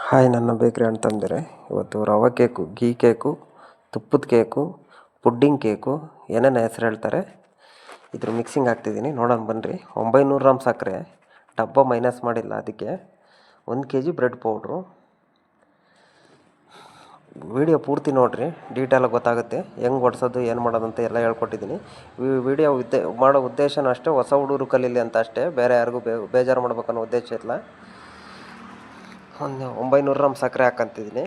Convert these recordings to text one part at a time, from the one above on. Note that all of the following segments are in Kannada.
ಹಾಯ್, ನನ್ನ ಬೇಕ್ರಿ ಅಂತಂದರೆ ಇವತ್ತು ರವೆ ಕೇಕು, ಗೀ ಕೇಕು, ತುಪ್ಪದ ಕೇಕು, ಪುಡ್ಡಿಂಗ್ ಕೇಕು ಏನೇನು ಹೆಸ್ರು ಹೇಳ್ತಾರೆ ಇದ್ರ ಮಿಕ್ಸಿಂಗ್ ಹಾಕ್ತಿದ್ದೀನಿ. ನೋಡೋಣ ಬನ್ನಿರಿ. 900 ಗ್ರಾಮ್ ಸಕ್ಕರೆ, ಡಬ್ಬ ಮೈನಸ್ ಮಾಡಿಲ್ಲ, ಅದಕ್ಕೆ 1 kg ಬ್ರೆಡ್ ಪೌಡ್ರು. ವಿಡಿಯೋ ಪೂರ್ತಿ ನೋಡಿರಿ, ಡೀಟೇಲಾಗಿ ಗೊತ್ತಾಗುತ್ತೆ ಹೆಂಗೆ ಹೊಡ್ಸೋದು ಏನು ಮಾಡೋದು ಅಂತ ಎಲ್ಲ ಹೇಳ್ಕೊಟ್ಟಿದ್ದೀನಿ. ವಿಡಿಯೋ ಮಾಡೋ ಉದ್ದೇಶನೂ ಅಷ್ಟೇ, ಹೊಸ ಹುಡುಗರು ಕಲೀಲಿ ಅಂತ ಅಷ್ಟೇ, ಬೇರೆ ಯಾರಿಗೂ ಬೇಜಾರು ಮಾಡ್ಬೇಕನ್ನೋ ಉದ್ದೇಶ ಇಲ್ಲ. ಒಂದು 900 ಗ್ರಾಮ್ ಸಕ್ಕರೆ ಹಾಕಂತಿದ್ದೀನಿ,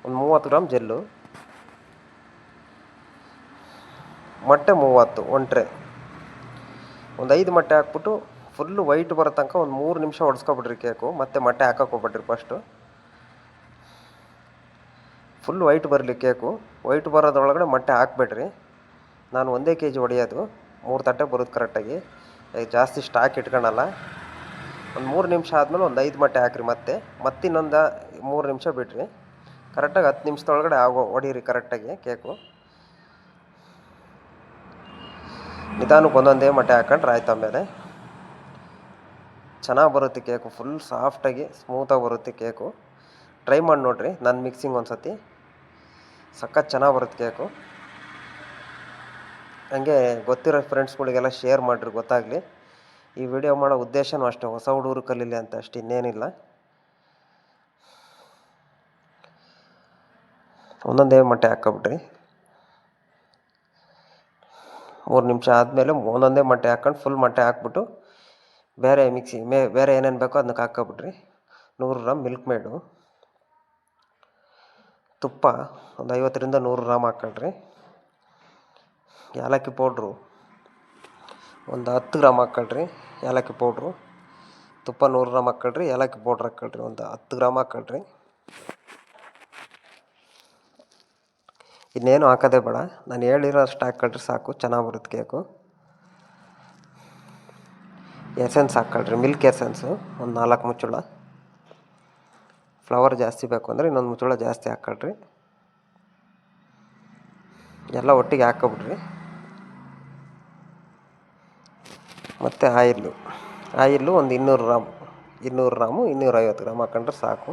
ಒಂದು 30 ಗ್ರಾಮ್ ಜೆಲ್ಲು, ಮೊಟ್ಟೆ 30 1 ಟ್ರೇ, ಒಂದು 5 ಮೊಟ್ಟೆ ಹಾಕ್ಬಿಟ್ಟು ಫುಲ್ಲು ವೈಟ್ ಬರೋ ತನಕ ಒಂದು 3 ನಿಮಿಷ ಹೊಡ್ಸ್ಕೊಬಿಡ್ರಿ ಕೇಕು. ಮತ್ತು ಮೊಟ್ಟೆ ಹಾಕಕ್ಕೆ ಹೋಗ್ಬಿಡ್ರಿ. ಫಸ್ಟು ಫುಲ್ ವೈಟ್ ಬರಲಿ ಕೇಕು. ವೈಟ್ ಬರೋದ್ರೊಳಗಡೆ ಮೊಟ್ಟೆ ಹಾಕ್ಬೇಡ್ರಿ. ನಾನು 1 kg ಹೊಡೆಯೋದು, 3 ತಟ್ಟೆ ಬರುತ್ತೆ ಕರೆಕ್ಟಾಗಿ. ಜಾಸ್ತಿ ಸ್ಟಾಕ್ ಇಟ್ಕೊಳಲ್ಲ. ಒಂದು 3 ನಿಮಿಷ ಆದಮೇಲೆ ಒಂದು 5 ಮೊಟ್ಟೆ ಹಾಕ್ರಿ. ಮತ್ತೆ ಇನ್ನೊಂದು 3 ನಿಮಿಷ ಬಿಡ್ರಿ. ಕರೆಕ್ಟಾಗಿ 10 ನಿಮಿಷದೊಳಗಡೆ ಹೊಡೀರಿ ಕರೆಕ್ಟಾಗಿ ಕೇಕು. ನಿಧಾನಕ್ಕೆ ಒಂದೊಂದೇ ಮೊಟ್ಟೆ ಹಾಕೊಂಡ್ರೆ ಆಯ್ತು. ಆಮೇಲೆ ಚೆನ್ನಾಗಿ ಬರುತ್ತೆ ಕೇಕು, ಫುಲ್ ಸಾಫ್ಟಾಗಿ ಸ್ಮೂತಾಗಿ ಬರುತ್ತೆ ಕೇಕು. ಟ್ರೈ ಮಾಡಿ ನೋಡಿರಿ ನನ್ನ ಮಿಕ್ಸಿಂಗ್ ಒಂದು ಸತಿ, ಸಖತ್ ಚೆನ್ನಾಗಿ ಬರುತ್ತೆ ಕೇಕು. ಹಂಗೆ ಗೊತ್ತಿರೋ ಫ್ರೆಂಡ್ಸ್ಗಳಿಗೆಲ್ಲ ಶೇರ್ ಮಾಡಿರಿ, ಗೊತ್ತಾಗಲಿ. ಈ ವಿಡಿಯೋ ಮಾಡೋ ಉದ್ದೇಶನೂ ಅಷ್ಟೇ, ಹೊಸ ಹುಡುಗರು ಕಲೀಲಿ ಅಂತ ಅಷ್ಟೇ, ಇನ್ನೇನಿಲ್ಲ. ಒಂದೊಂದೇ ಮೊಟ್ಟೆ ಹಾಕ್ಕೊಬಿಟ್ರಿ. 3 ನಿಮಿಷ ಆದಮೇಲೆ ಒಂದೊಂದೇ ಮೊಟ್ಟೆ ಹಾಕ್ಕೊಂಡು ಫುಲ್ ಮೊಟ್ಟೆ ಹಾಕ್ಬಿಟ್ಟು ಬೇರೆ ಬೇರೆ ಏನೇನು ಬೇಕೋ ಅದಕ್ಕೆ ಹಾಕ್ಕೊಬಿಟ್ರಿ. 100 ಗ್ರಾಮ್ ಮಿಲ್ಕ್ ಮೇಡು, ತುಪ್ಪ ಒಂದು 50ರಿಂದ 100 ಗ್ರಾಮ್ ಹಾಕ್ಕೊಳ್ರಿ. ಏಲಕ್ಕಿ ಪೌಡ್ರು ಒಂದು 10 ಗ್ರಾಮ್ ಹಾಕ್ಕೊಳ್ರಿ. ಏಲಕ್ಕಿ ಪೌಡ್ರು, ತುಪ್ಪ 100 ಗ್ರಾಮ್ ಹಾಕ್ಕೊಳ್ರಿ. ಏಲಕ್ಕಿ ಪೌಡ್ರ್ ಹಾಕ್ಕೊಳ್ರಿ ಒಂದು 10 ಗ್ರಾಮ್ ಹಾಕ್ಕೊಳ್ರಿ. ಇನ್ನೇನು ಹಾಕೋದೇ ಬೇಡ, ನಾನು ಹೇಳಿರೋ ಅಷ್ಟು ಹಾಕ್ಕೊಳ್ರಿ ಸಾಕು, ಚೆನ್ನಾಗಿ ಬರುತ್ತೆ ಕೇಕು. ಎಸೆನ್ಸ್ ಹಾಕ್ಕೊಳ್ರಿ, ಮಿಲ್ಕ್ ಎಸೆನ್ಸು ಒಂದು 4 ಮುಚ್ಚಳ. ಫ್ಲವರ್ ಜಾಸ್ತಿ ಬೇಕು ಅಂದರೆ ಇನ್ನೊಂದು ಮುಚ್ಚಳ ಜಾಸ್ತಿ ಹಾಕ್ಕೊಳ್ರಿ. ಎಲ್ಲ ಒಟ್ಟಿಗೆ ಹಾಕ್ಕೊಬಿಡ್ರಿ. ಮತ್ತು ಆಯಿಲ್ಲು ಒಂದು 200 ಗ್ರಾಮ್, 250 ಗ್ರಾಮ್ ಹಾಕ್ಕೊಂಡ್ರೆ ಸಾಕು.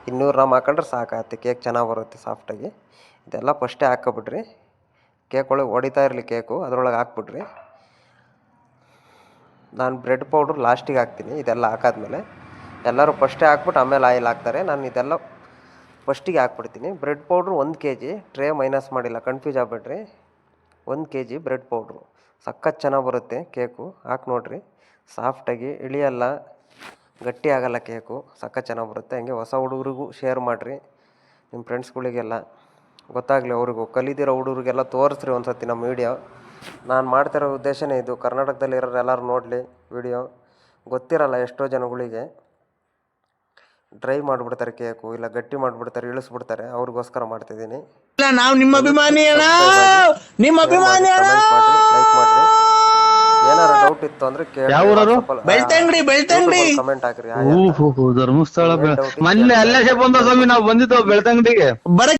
200 ಗ್ರಾಮ್ ಹಾಕ್ಕೊಂಡ್ರೆ ಸಾಕಾಗುತ್ತೆ, ಕೇಕ್ ಚೆನ್ನಾಗಿ ಬರುತ್ತೆ ಸಾಫ್ಟಾಗಿ. ಇದೆಲ್ಲ ಫಸ್ಟೇ ಹಾಕ್ಕೊಬಿಡ್ರಿ. ಕೇಕ್ ಒಳಗೆ ಹೊಡಿತಾ ಇರಲಿ ಕೇಕು, ಅದರೊಳಗೆ ಹಾಕ್ಬಿಡ್ರಿ. ನಾನು ಬ್ರೆಡ್ ಪೌಡ್ರ್ ಲಾಸ್ಟಿಗೆ ಹಾಕ್ತೀನಿ. ಇದೆಲ್ಲ ಹಾಕಾದ್ಮೇಲೆ ಎಲ್ಲರೂ ಫಸ್ಟೇ ಹಾಕ್ಬಿಟ್ಟು ಆಮೇಲೆ ಆಯಿಲ್ ಹಾಕ್ತಾರೆ. ನಾನು ಇದೆಲ್ಲ ಫಸ್ಟಿಗೆ ಹಾಕ್ಬಿಡ್ತೀನಿ. Bread powder 1 kg, tray minus ಮಾಡಿಲ್ಲ, ಕನ್ಫ್ಯೂಸ್ ಆಗಬೇಡ್ರಿ. 1 kg ಬ್ರೆಡ್ ಪೌಡ್ರು ಸಖತ್ ಚೆನ್ನಾಗಿ ಬರುತ್ತೆ ಕೇಕು. ಹಾಕಿ ನೋಡಿರಿ, ಸಾಫ್ಟಾಗಿ ಇಳಿಯಲ್ಲ, ಗಟ್ಟಿ ಆಗೋಲ್ಲ ಕೇಕು, ಸಖತ್ ಚೆನ್ನಾಗಿ ಬರುತ್ತೆ. ಹಂಗೆ ಹೊಸ ಹುಡುಗರಿಗೂ ಶೇರ್ ಮಾಡಿರಿ, ನಿಮ್ಮ ಫ್ರೆಂಡ್ಸ್ಗಳಿಗೆಲ್ಲ ಗೊತ್ತಾಗಲಿ. ಅವ್ರಿಗೂ ಕಲಿದಿರೋ ಹುಡುಗರಿಗೆಲ್ಲ ತೋರಿಸ್ರಿ ಒಂದು ಸತಿ ನಮ್ಮ ವೀಡಿಯೋ. ನಾನು ಮಾಡ್ತಿರೋ ಉದ್ದೇಶನೇ ಇದು, ಕರ್ನಾಟಕದಲ್ಲಿರೋರು ಎಲ್ಲರೂ ನೋಡಲಿ ವಿಡಿಯೋ. ಗೊತ್ತಿರಲ್ಲ ಎಷ್ಟೋ ಜನಗಳಿಗೆ, ಡ್ರೈ ಮಾಡಿಬಿಡ್ತಾರೆ ಕೇಕು, ಇಲ್ಲ ಗಟ್ಟಿ ಮಾಡಿಬಿಡ್ತಾರೆ, ಇಳಿಸ್ಬಿಡ್ತಾರೆ. ಅವ್ರಿಗೋಸ್ಕರ ಮಾಡ್ತಿದ್ದೀನಿ. ನಾವು ನಿಮ್ಮ ಅಭಿಮಾನಿ ಅಣ್ಣ, ನಿಮ್ಮ ಅಭಿಮಾನಿ ಅಣ್ಣ. ಕಮೆಂಟ್ ಮಾಡಿರಿ, ಲೈಕ್ ಮಾಡಿರಿ. ಏನಾರ ಡೌಟ್ ಇತ್ತು ಅಂದ್ರೆ ಬೆಳ್ತಂಗಡಿ ಕಮೆಂಟ್ ಹಾಕ್ರಿ. ಧರ್ಮಸ್ಥಳ ಮೊನ್ನೆ ಅಲ್ಲೇ ಬಂದ ಸ್ವಾಮಿ, ನಾವು ಬಂದಿದ್ದೋ ಬೆಳ್ತಂಗಡಿಗೆ.